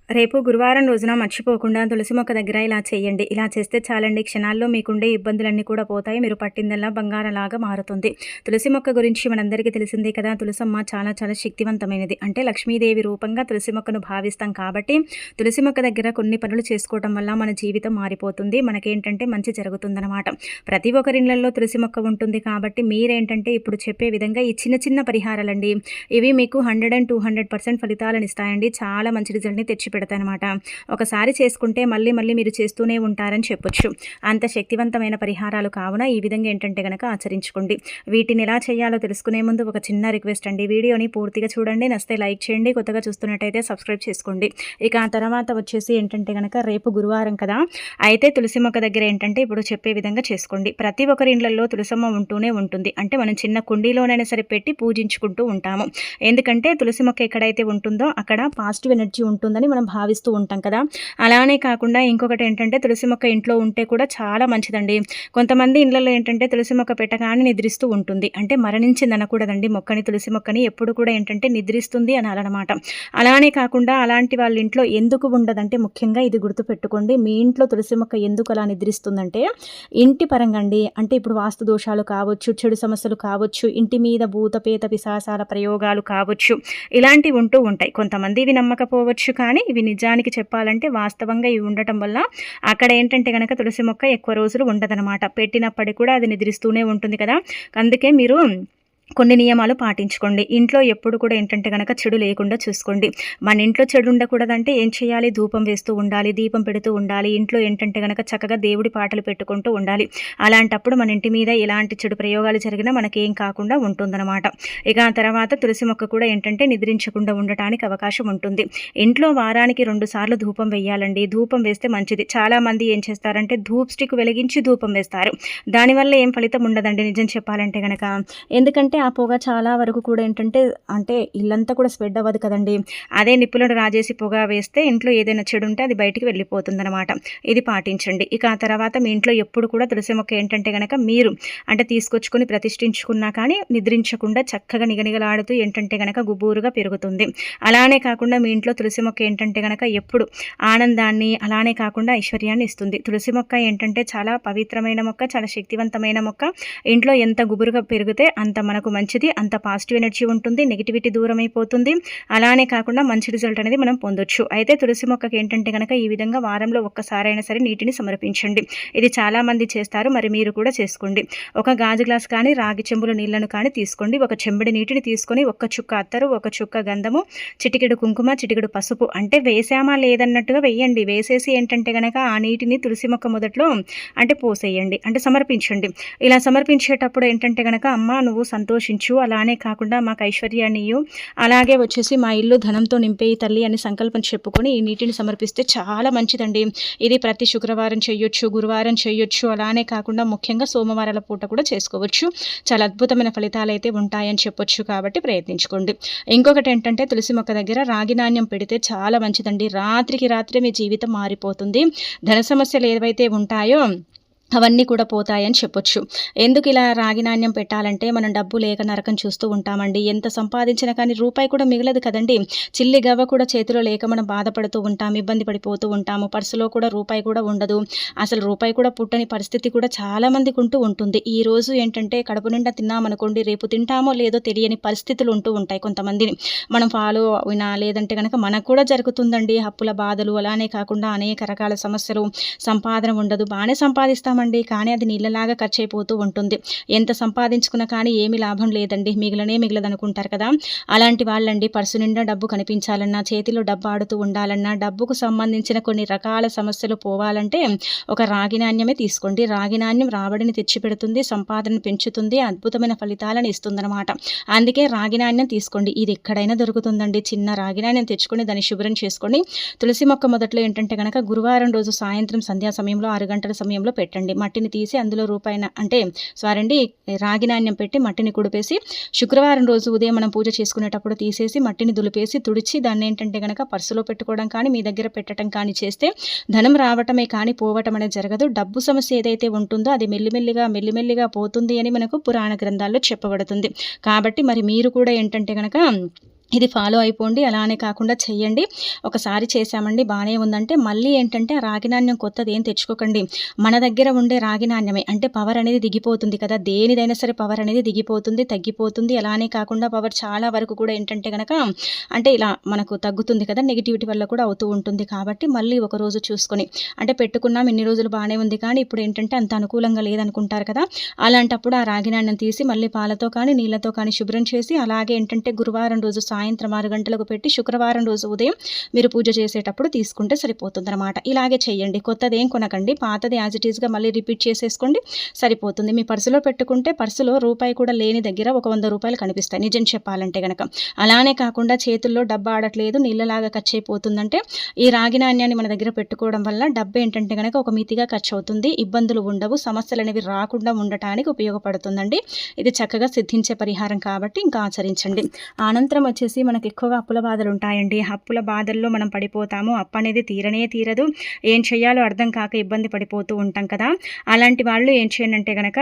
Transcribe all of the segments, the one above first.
రేపు గురువారం రోజున మర్చిపోకుండా తులసి మొక్క దగ్గర ఇలా చేయండి. ఇలా చేస్తే చాలండి, క్షణాల్లో మీకుండే ఇబ్బందులన్నీ కూడా పోతాయి. మీరు పట్టిందల్లా బంగారంలాగా మారుతుంది. తులసి మొక్క గురించి మనందరికీ తెలిసిందే కదా! తులసమ్మ చాలా చాలా శక్తివంతమైనది. అంటే లక్ష్మీదేవి రూపంగా తులసి మొక్కను భావిస్తాం కాబట్టి, తులసి మొక్క దగ్గర కొన్ని పనులు చేసుకోవటం వల్ల మన జీవితం మారిపోతుంది. మనకేంటంటే మంచి జరుగుతుందనమాట. ప్రతి ఒక్కరిళ్లల్లో తులసి మొక్క ఉంటుంది కాబట్టి మీరేంటంటే ఇప్పుడు చెప్పే విధంగా ఈ చిన్న చిన్న పరిహారాలండి. ఇవి మీకు 100 and 200% ఫలితాలనిస్తాయండి. చాలా మంచి రిజల్ట్‌ని తెచ్చిపెడతాయనమాట. ఒకసారి చేసుకుంటే మళ్ళీ మళ్ళీ మీరు చేస్తూనే ఉంటారని చెప్పొచ్చు. అంత శక్తివంతమైన పరిహారాలు కావున ఈ విధంగా ఏంటంటే గనక ఆచరించుకోండి. వీటిని ఎలా చేయాలో తెలుసుకునే ముందు ఒక చిన్న రిక్వెస్ట్ అండి. వీడియోని పూర్తిగా చూడండి. నచ్చితే లైక్ చేయండి. కొత్తగా చూస్తున్నట్టయితే సబ్స్క్రైబ్ చేసుకోండి. ఇక ఆ తర్వాత వచ్చేసి ఏంటంటే గనక రేపు గురువారం కదా! అయితే తులసి మొక్క దగ్గర ఏంటంటే ఇప్పుడు చెప్పే విధంగా చేసుకోండి. ప్రతి ఒక్కరి ఇండ్లల్లో తులసమ్మ ఉంటూనే ఉంటుంది. అంటే మనం చిన్న కుండీలోనైనా సరే పెట్టి పూజించుకుంటూ ఉంటాము. ఎందుకంటే తులసి మొక్క ఎక్కడైతే ఉంటుందో అక్కడ పాజిటివ్ ఎనర్జీ ఉంటుందని మనం భావిస్తూ ఉంటాం కదా! అలానే కాకుండా ఇంకొకటి ఏంటంటే తులసి మొక్క ఇంట్లో ఉంటే కూడా చాలా మంచిదండి. కొంతమంది ఇళ్లలో ఏంటంటే తులసి మొక్క పెట్టగానే నిద్రిస్తూ ఉంటుంది. అంటే మరణించింది అనకూడదండి మొక్కని, తులసి మొక్కని ఎప్పుడు కూడా ఏంటంటే నిద్రిస్తుంది అనాలనమాట. అలానే కాకుండా అలాంటి వాళ్ళ ఇంట్లో ఎందుకు ఉండదంటే ముఖ్యంగా ఇది గుర్తుపెట్టుకోండి. మీ ఇంట్లో తులసి మొక్క ఎందుకు అలా నిద్రిస్తుందంటే ఇంటి పరంగా అండి. అంటే ఇప్పుడు వాస్తు దోషాలు కావచ్చు, చెడు సమస్యలు కావచ్చు, ఇంటి మీద భూత పేత పిశాసాల ప్రయోగాలు కావచ్చు, ఇలాంటివి ఉంటూ ఉంటాయి. కొంతమంది ఇవి నమ్మకపోవచ్చు, కానీ ఇవి నిజానికి చెప్పాలంటే వాస్తవంగా ఇవి ఉండటం వల్ల అక్కడ ఏంటంటే గనక తులసి మొక్క ఎక్కువ రోజులు ఉండదనమాట. పెట్టినప్పటికి కూడా అది నిద్రిస్తూనే ఉంటుంది కదా! అందుకే మీరు కొన్ని నియమాలు పాటించుకోండి. ఇంట్లో ఎప్పుడు కూడా ఏంటంటే గనక చెడు లేకుండా చూసుకోండి. మన ఇంట్లో చెడు ఉండకూడదంటే ఏం చేయాలి? ధూపం వేస్తూ ఉండాలి, దీపం పెడుతూ ఉండాలి. ఇంట్లో ఏంటంటే గనక చక్కగా దేవుడి పాటలు పెట్టుకుంటూ ఉండాలి. అలాంటప్పుడు మన ఇంటి మీద ఎలాంటి చెడు ప్రయోగాలు జరిగినా మనకేం కాకుండా ఉంటుందన్నమాట. ఇక ఆ తర్వాత తులసి మొక్క కూడా ఏంటంటే నిద్రించకుండా ఉండటానికి అవకాశం ఉంటుంది. ఇంట్లో వారానికి 2 సార్లు ధూపం వేయాలండి. ధూపం వేస్తే మంచిది. చాలామంది ఏం చేస్తారంటే ధూప్ స్టిక్ వెలిగించి ధూపం వేస్తారు. దానివల్ల ఏం ఫలితం ఉండదండి నిజం చెప్పాలంటే గనక. ఎందుకంటే ఆ పొగ చాలా వరకు కూడా ఏంటంటే అంటే ఇల్లంతా కూడా స్ప్రెడ్ అవ్వదు కదండి. అదే నిప్పులను రాజేసి పొగ వేస్తే ఇంట్లో ఏదైనా చెడు ఉంటే అది బయటికి వెళ్ళిపోతుందన్నమాట. ఇది పాటించండి. ఇక ఆ తర్వాత మీ ఇంట్లో ఎప్పుడు కూడా తులసి మొక్క ఏంటంటే గనక మీరు అంటే తీసుకొచ్చుకొని ప్రతిష్ఠించుకున్నా కానీ నిద్రించకుండా చక్కగా నిగనిగలాడుతూ ఏంటంటే గనక గుబూరుగా పెరుగుతుంది. అలానే కాకుండా మీ ఇంట్లో తులసి మొక్క ఏంటంటే గనక ఎప్పుడు ఆనందాన్ని అలానే కాకుండా ఐశ్వర్యాన్ని ఇస్తుంది. తులసి మొక్క ఏంటంటే చాలా పవిత్రమైన మొక్క, చాలా శక్తివంతమైన మొక్క. ఇంట్లో ఎంత గుబురుగా పెరిగితే అంత మనకు మంచిది, అంత పాజిటివ్ ఎనర్జీ ఉంటుంది, నెగిటివిటీ దూరం అయిపోతుంది. అలానే కాకుండా మంచి రిజల్ట్ అనేది మనం పొందొచ్చు. అయితే తులసి మొక్కకి ఏంటంటే కనుక ఈ విధంగా వారంలో ఒక్కసారైనా సరే నీటిని సమర్పించండి. ఇది చాలామంది చేస్తారు, మరి మీరు కూడా చేసుకోండి. ఒక గాజు గ్లాస్ కానీ రాగి చెంబుల నీళ్లను కానీ తీసుకోండి. ఒక చెంబడి నీటిని తీసుకొని ఒక్క చుక్క అత్తరు, ఒక చుక్క గంధము, చిటికెడు కుంకుమ, చిటికెడు పసుపు అంటే వేసామా లేదన్నట్టుగా వేయండి. వేసేసి ఏంటంటే కనుక ఆ నీటిని తులసి మొక్క మొదట్లో అంటే పోసేయండి, అంటే సమర్పించండి. ఇలా సమర్పించేటప్పుడు ఏంటంటే కనుక అమ్మ నువ్వు సంతోషించు, అలానే కాకుండా మాకు ఐశ్వర్యాన్నియు, అలాగే వచ్చేసి మా ఇల్లు ధనంతో నింపేయి తల్లి అని సంకల్పం చెప్పుకొని ఈ నీటిని సమర్పిస్తే చాలా మంచిదండి. ఇది ప్రతి శుక్రవారం చేయొచ్చు, గురువారం చేయొచ్చు, అలానే కాకుండా ముఖ్యంగా సోమవారాల పూట కూడా చేసుకోవచ్చు. చాలా అద్భుతమైన ఫలితాలు అయితే ఉంటాయని చెప్పొచ్చు. కాబట్టి ప్రయత్నించుకోండి. ఇంకొకటి ఏంటంటే తులసి మొక్క దగ్గర రాగి నాణ్యం పెడితే చాలా మంచిదండి. రాత్రికి రాత్రే మీ జీవితం మారిపోతుంది. ధన సమస్యలు ఏవైతే ఉంటాయో అవన్నీ కూడా పోతాయని చెప్పొచ్చు. ఎందుకు ఇలా రాగి నాణ్యం పెట్టాలంటే మనం డబ్బు లేక నరకం చూస్తూ ఉంటామండి. ఎంత సంపాదించినా కానీ రూపాయి కూడా మిగలదు కదండి. చిల్లి గవ్వ కూడా చేతిలో లేక మనం బాధపడుతూ ఉంటాం, ఇబ్బంది పడిపోతూ ఉంటాము. పర్సులో కూడా రూపాయి కూడా ఉండదు. అసలు రూపాయి కూడా పుట్టని పరిస్థితి కూడా చాలా మందికి ఉంటూ ఉంటుంది. ఈ రోజు ఏంటంటే కడుపు నిండా తిన్నామనుకోండి, రేపు తింటామో లేదో తెలియని పరిస్థితులు ఉంటూ ఉంటాయి కొంతమందిని. మనం ఫాలో అయినా లేదంటే కనుక మనకు కూడా జరుగుతుందండి. అప్పుల బాధలు, అలానే కాకుండా అనేక రకాల సమస్యలు, సంపాదన ఉండదు. బాగానే సంపాదిస్తాం కానీ అది నీళ్ళలాగా ఖర్చు అయిపోతూ ఉంటుంది. ఎంత సంపాదించుకున్నా కానీ ఏమి లాభం లేదండి, మిగలదనుకుంటారు కదా. అలాంటి వాళ్ళండి పర్సు నిండా డబ్బు కనిపించాలన్నా, చేతిలో డబ్బు ఆడుతూ ఉండాలన్నా, డబ్బుకు సంబంధించిన కొన్ని రకాల సమస్యలు పోవాలంటే ఒక రాగి నాణ్యమే తీసుకోండి. రాగి నాణ్యం రాబడిని తెచ్చిపెడుతుంది, సంపాదన పెంచుతుంది, అద్భుతమైన ఫలితాలను ఇస్తుందన్నమాట. అందుకే రాగి నాణ్యం తీసుకోండి. ఇది ఎక్కడైనా దొరుకుతుందండి. చిన్న రాగి నాణ్యం తెచ్చుకొని దాన్ని శుభ్రం చేసుకొని తులసి మొక్క మొదట్లో ఏంటంటే కనుక గురువారం రోజు సాయంత్రం సంధ్యా సమయంలో 6 గంటల సమయంలో పెట్టండి. మట్టిని తీసి అందులో రాగి నాణ్యం పెట్టి మట్టిని కుడిపేసి శుక్రవారం రోజు ఉదయం మనం పూజ చేసుకునేటప్పుడు తీసేసి మట్టిని దులిపేసి తుడిచి దాన్ని ఏంటంటే కనుక పర్సులో పెట్టుకోవడం కానీ మీ దగ్గర పెట్టడం కానీ చేస్తే ధనం రావటమే కానీ పోవటం అనేది జరగదు. డబ్బు సమస్య ఏదైతే ఉంటుందో అది మెల్లిమెల్లిగా పోతుంది అని మనకు పురాణ గ్రంథాల్లో చెప్పబడుతుంది. కాబట్టి మరి మీరు కూడా ఏంటంటే కనుక ఇది ఫాలో అయిపోండి. అలానే కాకుండా చెయ్యండి. ఒకసారి చేశామండి బానే ఉందంటే మళ్ళీ ఏంటంటే ఆ రాగి నాణ్యం కొత్తదేం తెచ్చుకోకండి. మన దగ్గర ఉండే రాగి నాణ్యమే అంటే పవర్ అనేది దిగిపోతుంది కదా! దేనిదైనా సరే పవర్ అనేది దిగిపోతుంది, తగ్గిపోతుంది. అలానే కాకుండా పవర్ చాలా వరకు కూడా ఏంటంటే గనక అంటే ఇలా మనకు తగ్గుతుంది కదా! నెగటివిటీ వల్ల కూడా అవుతూ ఉంటుంది. కాబట్టి మళ్ళీ ఒకరోజు చూసుకొని అంటే పెట్టుకున్నాం ఇన్ని రోజులు బానే ఉంది కానీ ఇప్పుడేంటంటే అంత అనుకూలంగా లేదనుకుంటారు కదా! అలాంటప్పుడు ఆ రాగి నాణ్యం తీసి మళ్ళీ పాలతో కానీ, నీళ్ళతో కానీ శుభ్రం చేసి అలాగే ఏంటంటే గురువారం రోజు సాయంత్రం 6 గంటలకు పెట్టి శుక్రవారం రోజు ఉదయం మీరు పూజ చేసేటప్పుడు తీసుకుంటే సరిపోతుందనమాట. ఇలాగే చేయండి. కొత్తదేం కొనకండి. పాతది యాజ్ ఇట్ ఈస్‌గా మళ్ళీ రిపీట్ చేసేసుకోండి సరిపోతుంది. మీ పర్సులో పెట్టుకుంటే పర్సులో రూపాయి కూడా లేని దగ్గర ఒక ₹100 కనిపిస్తాయి నిజం చెప్పాలంటే గనక. అలానే కాకుండా చేతుల్లో డబ్బు ఆడట్లేదు నీళ్ళలాగా ఖర్చయిపోతుందంటే ఈ రాగి నాణ్యాన్ని మన దగ్గర పెట్టుకోవడం వల్ల డబ్బు ఏంటంటే గనక ఒక మితిగా ఖర్చవుతుంది. ఇబ్బందులు ఉండవు. సమస్యలనేవి రాకుండా ఉండటానికి ఉపయోగపడుతుందండి. ఇది చక్కగా సిద్ధించే పరిహారం కాబట్టి ఇంకా ఆచరించండి. అనంతరం వచ్చేసి మనకు ఎక్కువగా అప్పుల బాధలుంటాయండి. అప్పుల బాధల్లో మనం పడిపోతాము. అప్పనేది తీరనే తీరదు. ఏం చేయాలో అర్థం కాక ఇబ్బంది పడిపోతూ ఉంటాం కదా! అలాంటి వాళ్ళు ఏం చేయండంటే గనక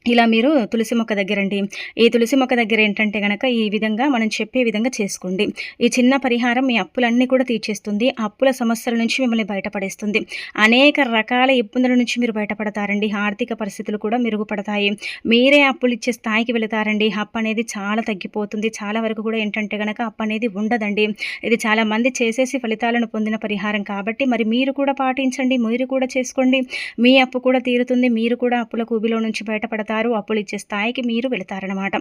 ఇలా మీరు తులసి మొక్క దగ్గరండి. ఈ తులసి మొక్క దగ్గర ఏంటంటే గనక ఈ విధంగా మనం చెప్పే విధంగా చేసుకోండి. ఈ చిన్న పరిహారం మీ అప్పులన్నీ కూడా తీర్చేస్తుంది. అప్పుల సమస్యల నుంచి మిమ్మల్ని బయటపడేస్తుంది. అనేక రకాల ఇబ్బందుల నుంచి మీరు బయటపడతారండి. ఆర్థిక పరిస్థితులు కూడా మెరుగుపడతాయి. మీరే అప్పులు ఇచ్చే స్థాయికి వెళతారండి. అప్పు అనేది చాలా తగ్గిపోతుంది. చాలా వరకు కూడా ఏంటంటే గనక అప్పు అనేది ఉండదండి. ఇది చాలామంది చేసేసి ఫలితాలను పొందిన పరిహారం కాబట్టి మరి మీరు కూడా పాటించండి. మీరు కూడా చేసుకోండి. మీ అప్పు కూడా తీరుతుంది. మీరు కూడా అప్పుల కూబిలో నుంచి బయటపడతారు. అప్పులు ఇచ్చే స్థాయికి మీరు వెళతారనమాట.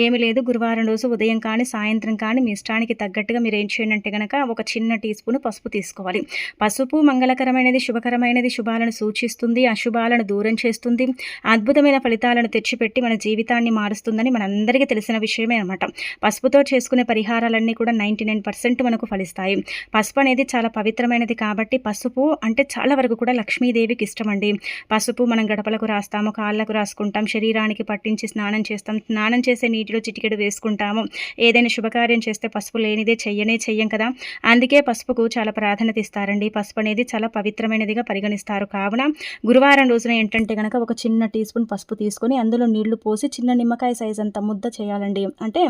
ఏమి లేదు గురువారం రోజు ఉదయం కానీ సాయంత్రం కానీ మీ ఇష్టానికి తగ్గట్టుగా మీరు ఏం చేయండి అంటే గనక ఒక చిన్న టీ స్పూన్ పసుపు తీసుకోవాలి. పసుపు మంగళకరమైనది, శుభకరమైనది, శుభాలను సూచిస్తుంది, అశుభాలను దూరం చేస్తుంది, అద్భుతమైన ఫలితాలను తెచ్చిపెట్టి మన జీవితాన్ని మారుస్తుందని మనందరికీ తెలిసిన విషయమే అనమాట. పసుపుతో చేసుకునే పరిహారాలన్నీ కూడా 99% మనకు ఫలిస్తాయి. పసుపు అనేది చాలా పవిత్రమైనది కాబట్టి పసుపు అంటే చాలా వరకు కూడా లక్ష్మీదేవికి ఇష్టమండి. పసుపు మనం గడపలకు రాస్తాము, కాళ్ళకు రాసుకుంటాం, శరీరానికి పట్టించి స్నానం చేస్తాం. స్నానం చేసే నీటిలో చిటికెడు వేసుకుంటాము. ఏదైనా శుభకార్యం చేస్తే పసుపు లేనిదే చెయ్యం కదా! అందుకే పసుపుకు చాలా ప్రాధాన్యత ఇస్తారండి. పసుపు అనేది చాలా పవిత్రమైనదిగా పరిగణిస్తారు. కావున గురువారం రోజున ఏంటంటే గనక ఒక చిన్న టీ స్పూన్ పసుపు తీసుకొని అందులో నీళ్లు పోసి చిన్న నిమ్మకాయ సైజ్ అంత ముద్ద చేయాలండి. అంటే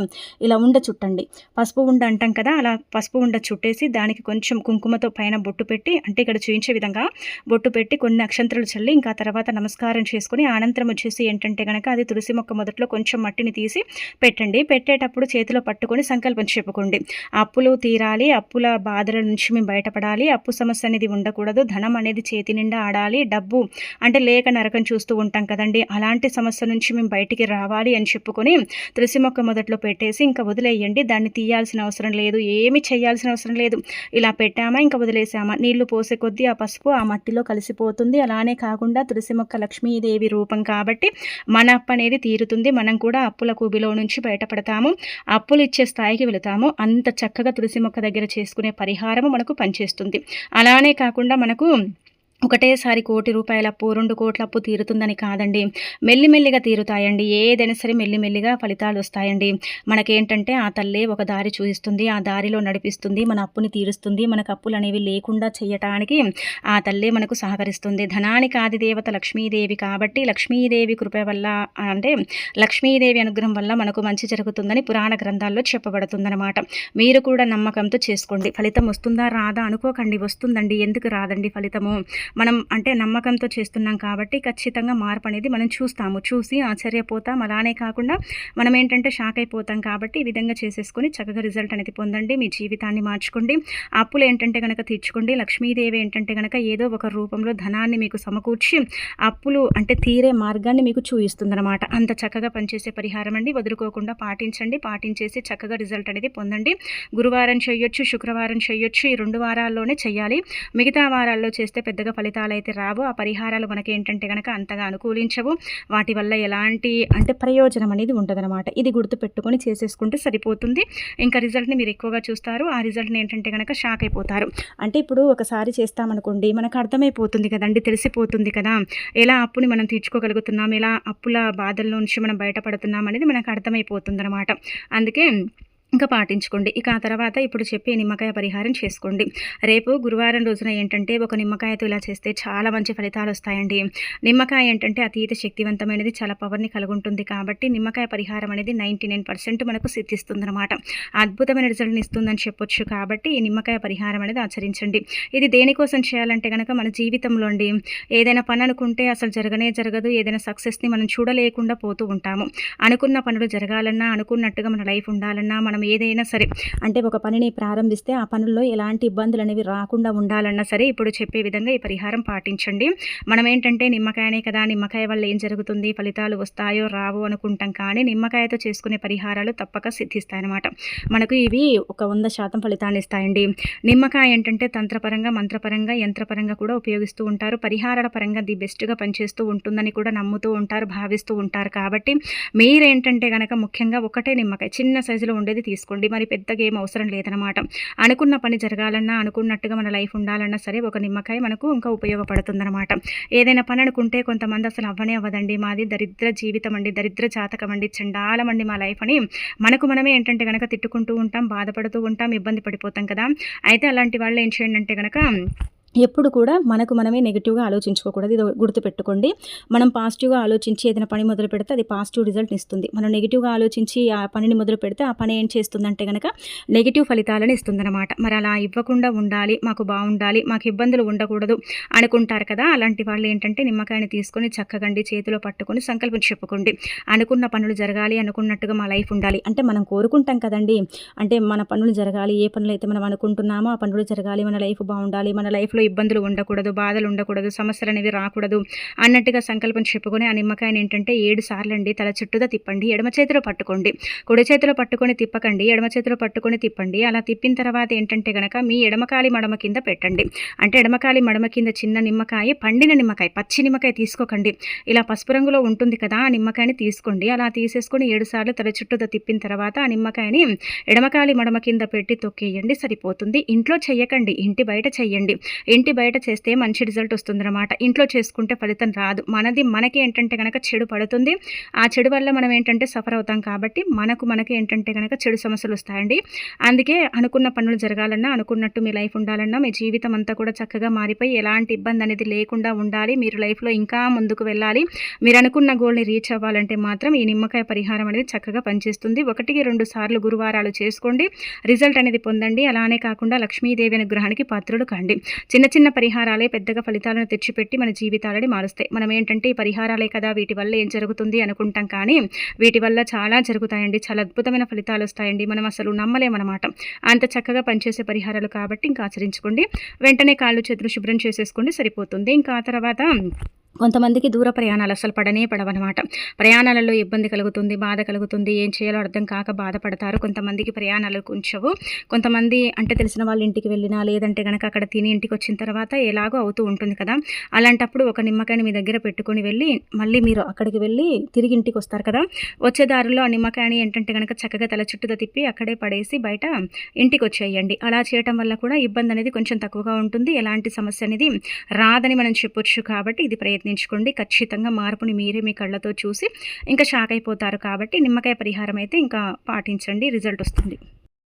ఇలా ఉండ చుట్టండి. పసుపు ఉండ అంటాం కదా! అలా పసుపు ఉండ చుట్టేసి దానికి కొంచెం కుంకుమతో పైన బొట్టు పెట్టి అంటే ఇక్కడ చూయించే విధంగా బొట్టు పెట్టి కొన్ని అక్షంతలు చల్లి ఇంకా తర్వాత నమస్కారం చేసుకొని అనంతరం వచ్చేసి ఏంటంటే గనక అది తులసి మొక్క మొదట్లో కొంచెం మట్టిని తీసి పెట్టండి. పెట్టేటప్పుడు చేతిలో పట్టుకొని సంకల్పం చెప్పుకోండి. అప్పులు తీరాలి, అప్పుల బాధల నుంచి మేము బయటపడాలి, అప్పు సమస్య అనేది ఉండకూడదు, ధనం అనేది చేతి నిండా ఆడాలి, డబ్బు అంటే లేక నరకం చూస్తూ ఉంటాం కదండి, అలాంటి సమస్య నుంచి మేము బయటికి రావాలి అని చెప్పుకొని తులసి మొక్క మొదట్లో పెట్టేసి ఇంకా వదిలేయండి. దాన్ని తీయాల్సిన అవసరం లేదు, ఏమి చేయాల్సిన అవసరం లేదు. ఇలా పెట్టామా ఇంకా వదిలేసామా నీళ్లు పోసే కొద్దీ ఆ పసుపు ఆ మట్టిలో కలిసిపోతుంది. అలానే కాకుండా తులసి మొక్క లక్ష్మీదేవి రూపం కాబట్టి మన అప్పు అనేది తీరుతుంది. మనం కూడా అప్పుల కూబిలో నుంచి బయటపడతాము, అప్పులు ఇచ్చే స్థాయికి వెళతాము. అంత చక్కగా తులసి మొక్క దగ్గర చేసుకునే పరిహారము మనకు పనిచేస్తుంది. అలానే కాకుండా మనకు ఒకటేసారి ₹1,00,00,000 అప్పు, 2,00,00,000 అప్పు తీరుతుందని కాదండి. మెల్లిమెల్లిగా తీరుతాయండి. ఏదైనా సరే మెల్లిమెల్లిగా ఫలితాలు వస్తాయండి. మనకేంటంటే ఆ తల్లే ఒక దారి చూపిస్తుంది, ఆ దారిలో నడిపిస్తుంది, మన అప్పుని తీరుస్తుంది. మనకు అప్పులు అనేవి లేకుండా చేయటానికి ఆ తల్లే మనకు సహకరిస్తుంది. ధనానికి ఆది దేవత లక్ష్మీదేవి కాబట్టి లక్ష్మీదేవి కృప వల్ల అంటే లక్ష్మీదేవి అనుగ్రహం వల్ల మనకు మంచి జరుగుతుందని పురాణ గ్రంథాల్లో చెప్పబడుతుందన్నమాట. మీరు కూడా నమ్మకంతో చేసుకోండి. ఫలితం వస్తుందా రాదా అనుకోకండి, వస్తుందండి. ఎందుకు రాదండి ఫలితము? మనం అంటే నమ్మకంతో చేస్తున్నాం కాబట్టి ఖచ్చితంగా మార్పు అనేది మనం చూసి ఆశ్చర్యపోతాం. అలానే కాకుండా మనం ఏంటంటే షాక్ అయిపోతాం కాబట్టి ఈ విధంగా చేసేసుకొని చక్కగా రిజల్ట్ అనేది పొందండి. మీ జీవితాన్ని మార్చుకోండి. అప్పులు ఏంటంటే కనుక తీర్చుకోండి. లక్ష్మీదేవి ఏంటంటే కనుక ఏదో ఒక రూపంలో ధనాన్ని మీకు సమకూర్చి అప్పులు అంటే తీరే మార్గాన్ని మీకు చూపిస్తుందన్నమాట. అంత చక్కగా పనిచేసే పరిహారం అండి. వదులుకోకుండా పాటించండి. పాటించేసి చక్కగా రిజల్ట్ అనేది పొందండి. గురువారం చేయొచ్చు, శుక్రవారం చేయొచ్చు. ఈ 2 వారాల్లోనే చేయాలి. మిగతా వారాల్లో చేస్తే పెద్దగా ఫలితాలు అయితే రావు. ఆ పరిహారాలు మనకి ఏంటంటే కనుక అంతగా అనుకూలించవు. వాటి వల్ల ఎలాంటి అంటే ప్రయోజనం అనేది ఉండదన్నమాట. ఇది గుర్తుపెట్టుకొని చేసేసుకుంటే సరిపోతుంది. ఇంకా రిజల్ట్ని మీరు ఎక్కువగా చూస్తారు. ఆ రిజల్ట్ని ఏంటంటే కనుక షాక్ అయిపోతారు. అంటే ఇప్పుడు ఒకసారి చేస్తామనుకోండి మనకు అర్థమైపోతుంది కదండి, తెలిసిపోతుంది కదా, ఎలా అప్పుని మనం తీర్చుకోగలుగుతున్నాం, ఎలా అప్పుల బాధల నుంచి మనం బయటపడుతున్నాం అనేది మనకు అర్థమైపోతుంది అనమాట. అందుకే ఇంకా పాటించుకోండి. ఇక ఆ తర్వాత ఇప్పుడు చెప్పే నిమ్మకాయ పరిహారం చేసుకోండి. రేపు గురువారం రోజున ఏంటంటే ఒక నిమ్మకాయతో ఇలా చేస్తే చాలా మంచి ఫలితాలొస్తాయండి. నిమ్మకాయ ఏంటంటే అతీత శక్తివంతమైనది, చాలా పవర్‌ని కలిగుంటుంది కాబట్టి నిమ్మకాయ పరిహారం అనేది 99% మనకు సిద్ధిస్తుందనమాట. అద్భుతమైన రిజల్ట్‌ని ఇస్తుందని చెప్పొచ్చు. కాబట్టి ఈ నిమ్మకాయ పరిహారం అనేది ఆచరించండి. ఇది దేనికోసం చేయాలంటే గనక మన జీవితంలో అండి ఏదైనా పని అనుకుంటే అసలు జరగనే జరగదు. ఏదైనా సక్సెస్‌ని మనం చూడలేకుండా పోతూ ఉంటాము. అనుకున్న పనులు జరగాలన్నా, అనుకున్నట్టుగా మన లైఫ్ ఉండాలన్నా, మనం ఏదైనా సరే అంటే ఒక పనిని ప్రారంభిస్తే ఆ పనుల్లో ఎలాంటి ఇబ్బందులనేవి రాకుండా ఉండాలన్నా సరే ఇప్పుడు చెప్పే విధంగా ఈ పరిహారం పాటించండి. మనం ఏంటంటే నిమ్మకాయనే కదా, నిమ్మకాయ వల్ల ఏం జరుగుతుంది, ఫలితాలు వస్తాయో రావో అనుకుంటాం. కానీ నిమ్మకాయతో చేసుకునే పరిహారాలు తప్పక సిద్ధిస్తాయన్నమాట. మనకు ఇవి ఒక 100% ఫలితాన్ని ఇస్తాయండి. నిమ్మకాయ ఏంటంటే తంత్రపరంగా, మంత్రపరంగా, యంత్రపరంగా కూడా ఉపయోగిస్తూ ఉంటారు. పరిహారాల పరంగా ది బెస్ట్‌గా పనిచేస్తూ ఉంటుందని కూడా నమ్ముతూ ఉంటారు, భావిస్తూ ఉంటారు. కాబట్టి మీరేంటంటే గనక ముఖ్యంగా ఒకటే నిమ్మకాయ చిన్న సైజులో ఉండేది తీసుకోండి. మరి పెద్దగా ఏం అవసరం లేదనమాట. అనుకున్న పని జరగాలన్నా, అనుకున్నట్టుగా మన లైఫ్ ఉండాలన్నా సరే ఒక నిమ్మకాయ మనకు ఇంకా ఉపయోగపడుతుందనమాట. ఏదైనా పని అనుకుంటే కొంతమంది అసలు అవ్వనే అవ్వదండి, మాది దరిద్ర జీవితం అండి, దరిద్ర జాతకం అండి, చండాలమండి మా లైఫ్ అని మనకు మనమే ఏంటంటే గనక తిట్టుకుంటూ ఉంటాం, బాధపడుతూ ఉంటాం, ఇబ్బంది పడిపోతాం కదా. అయితే అలాంటి వాళ్ళు ఏం చేయండి అంటే గనక ఎప్పుడు కూడా మనకు మనమే నెగిటివ్‌గా ఆలోచించుకోకూడదు. ఇది గుర్తుపెట్టుకోండి. మనం పాజిటివ్‌గా ఆలోచించి ఏదైనా పని మొదలు పెడితే అది పాజిటివ్ రిజల్ట్‌ని ఇస్తుంది. మనం నెగిటివ్‌గా ఆలోచించి ఆ పనిని మొదలు పెడితే ఆ పని ఏం చేస్తుందంటే గనక నెగిటివ్ ఫలితాలను ఇస్తుందనమాట. మరి అలా ఇవ్వకుండా ఉండాలి, మాకు బావుండాలి, మాకు ఇబ్బందులు ఉండకూడదు అనుకుంటారు కదా. అలాంటి వాళ్ళు ఏంటంటే నిమ్మకాయని తీసుకొని చక్కగండి చేతిలో పట్టుకొని సంకల్పం చెప్పుకోండి. అనుకున్న పనులు జరగాలి, అనుకున్నట్టుగా మా లైఫ్ ఉండాలి. అంటే మనం కోరుకుంటాం కదండీ. అంటే మన పనులు జరగాలి, ఏ పనులైతే మనం అనుకుంటున్నామో ఆ పనులు జరగాలి, మన లైఫ్ బావుండాలి, మన లైఫ్‌లో ఇబ్బందులు ఉండకూడదు, బాధలు ఉండకూడదు, సమస్యలనేవి రాకూడదు అన్నట్టుగా సంకల్పం చెప్పుకొని ఆ నిమ్మకాయని ఏంటంటే 7 సార్లు అండి తల చుట్టూతా తిప్పండి. ఎడమ చేతిలో పట్టుకోండి, కుడి చేతిలో పట్టుకొని తిప్పకండి, ఎడమ చేతిలో పట్టుకొని తిప్పండి. అలా తిప్పిన తర్వాత ఏంటంటే గనక మీ ఎడమకాలి మడమ కింద పెట్టండి. అంటే ఎడమకాలి మడమ కింద చిన్న నిమ్మకాయ, పండిన నిమ్మకాయ, పచ్చి నిమ్మకాయ తీసుకోకండి. ఇలా పసుపు రంగులో ఉంటుంది కదా ఆ నిమ్మకాయని తీసుకోండి. అలా తీసేసుకొని 7 సార్లు తల చుట్టూతా తిప్పిన తర్వాత ఆ నిమ్మకాయని ఎడమకాలి మడమ కింద పెట్టి తొక్కేయండి, సరిపోతుంది. ఇంట్లో చెయ్యకండి, ఇంటి బయట చెయ్యండి. ఇంటి బయట చేస్తే మంచి రిజల్ట్ వస్తుందన్నమాట. ఇంట్లో చేసుకుంటే ఫలితం రాదు. మనది మనకి ఏంటంటే గనక చెడు పడుతుంది. ఆ చెడు వల్ల మనం ఏంటంటే సఫర్ అవుతాం. కాబట్టి మనకి ఏంటంటే గనక చెడు సమస్యలు వస్తాయండి. అందుకే అనుకున్న పనులు జరగాలన్నా, అనుకున్నట్టు మీ లైఫ్ ఉండాలన్నా, మీ జీవితం అంతా కూడా చక్కగా మారిపోయి ఎలాంటి ఇబ్బంది అనేది లేకుండా ఉండాలి, మీరు లైఫ్‌లో ఇంకా ముందుకు వెళ్ళాలి, మీరు అనుకున్న గోల్‌ని రీచ్ అవ్వాలంటే మాత్రం ఈ నిమ్మకాయ పరిహారం అనేది చక్కగా పనిచేస్తుంది. 1కి 2 సార్లు గురువారాలు చేసుకోండి, రిజల్ట్ అనేది పొందండి. అలానే కాకుండా లక్ష్మీదేవి అనుగ్రహానికి పాత్రులు కండి. చిన్న చిన్న పరిహారాలే పెద్దగా ఫలితాలను తెచ్చిపెట్టి మన జీవితాలని మారుస్తాయి. మనం ఏంటంటే ఈ పరిహారాలే కదా, వీటి వల్ల ఏం జరుగుతుంది అనుకుంటాం. కానీ వీటి వల్ల చాలా జరుగుతాయండి, చాలా అద్భుతమైన ఫలితాలు వస్తాయండి. మనం అసలు నమ్మలేమన్నమాట. అంత చక్కగా పనిచేసే పరిహారాలు కాబట్టి ఇంకా ఆచరించుకోండి. వెంటనే కాళ్ళు చేతులు శుభ్రం చేసేసుకోండి, సరిపోతుంది. ఇంకా ఆ తర్వాత కొంతమందికి దూర ప్రయాణాలు అసలు పడనే పడవనమాట. ప్రయాణాలలో ఇబ్బంది కలుగుతుంది, బాధ కలుగుతుంది, ఏం చేయాలో అర్థం కాక బాధపడతారు. కొంతమందికి ప్రయాణాలు కొంచెవు, కొంతమంది అంటే తెలిసిన వాళ్ళ ఇంటికి వెళ్ళినా లేదంటే గనక అక్కడ తిని ఇంటికి వచ్చిన తర్వాత ఎలాగో అవుతూ ఉంటుంది కదా. అలాంటప్పుడు ఒక నిమ్మకాయని మీ దగ్గర పెట్టుకొని వెళ్ళి మళ్ళీ మీరు అక్కడికి వెళ్ళి తిరిగి ఇంటికి వస్తారు కదా. వచ్చే దారిలో ఆ నిమ్మకాయని ఏంటంటే గనక చక్కగా తల చుట్టూతో తిప్పి అక్కడే పడేసి బయట ఇంటికి వచ్చేయండి. అలా చేయటం వల్ల కూడా ఇబ్బంది అనేది కొంచెం తక్కువగా ఉంటుంది, ఎలాంటి సమస్య అనేది రాదని మనం చెప్పొచ్చు. కాబట్టి ఇది ప్రయత్నించుకోండి. ఖచ్చితంగా మార్పుని మీరే మీ కళ్ళతో చూసి ఇంకా షాక్ అయిపోతారు. కాబట్టి నిమ్మకాయ పరిహారం అయితే ఇంకా పాటించండి, రిజల్ట్ వస్తుంది.